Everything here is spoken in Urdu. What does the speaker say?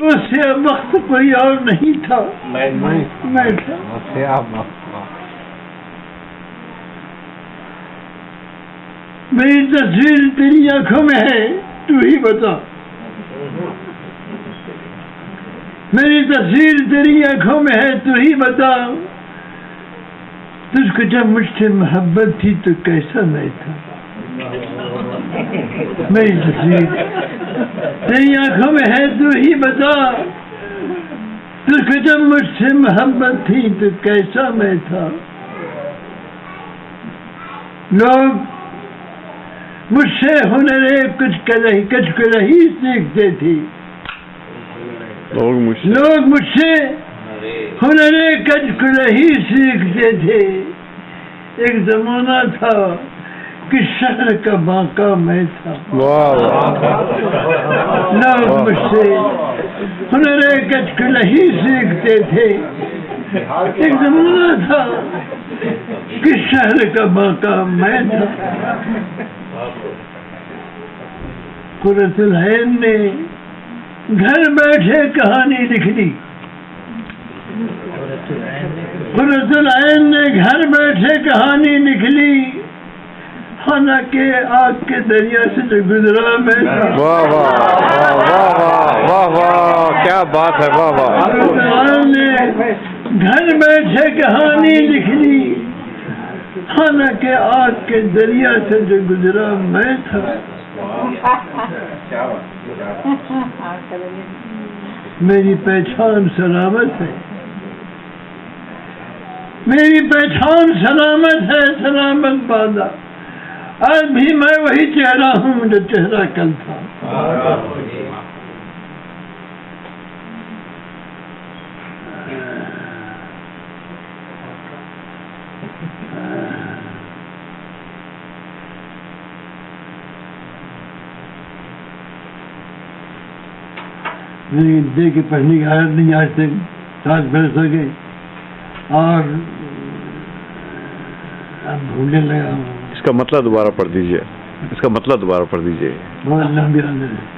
اس سے وقت کوئی اور نہیں تھا، میں تھا۔ میری تصویر تیری آنکھوں میں ہے، تو ہی بتا۔ میری تصویر تیری آنکھوں میں ہے، تو ہی بتا۔ تجھ کو جب مجھ سے محبت تھی تو کیسا میں تھا۔ میری تصویر تیری آنکھوں میں ہے، تو ہی بتا۔ تجھ کو جب مجھ سے محبت تھی تو کیسا میں تھا۔ لوگ مجھ سے ہنر کچھ کلہی سیکھتے تھے۔ لوگ مجھ سے ہنر کچھ کلہی سیکھتے تھے۔ ایک زمانہ تھا کہ شہر کا باقا میں تھا۔ لوگ مجھ سے ہنر کچھ کلہی سیکھتے تھے۔ ایک زمانہ تھا کہ شہر کا باقا میں تھا۔ قرۃ العین نے گھر بیٹھے کہانی لکھ دی۔ قرۃ العین نے گھر بیٹھے کہانی لکھ لی، حالانکہ آگ کے دریا سے جو گزرا میں تھا۔ واہ واہ واہ واہ واہ، کیا بات ہے، واہ واہ۔ قرۃ العین نے گھر بیٹھے کہانی لکھ لی، حالانکہ آگ کے دریا سے جو گزرا میں تھا۔ میری پہچان سلامت ہے، میری پہچان سلامت ہے، سلامت بادا۔ آج بھی میں وہی چہرہ ہوں جو چہرہ کل تھا۔ میری دے کے پڑھنے کی عادت نہیں، آج تک 7 برس ہو گئے اور اب بھولنے لگا ہوں۔ اس کا مطلب دوبارہ پڑھ دیجئے، اس کا مطلب دوبارہ پڑھ دیجئے۔ بہت لمبی عادت ہے۔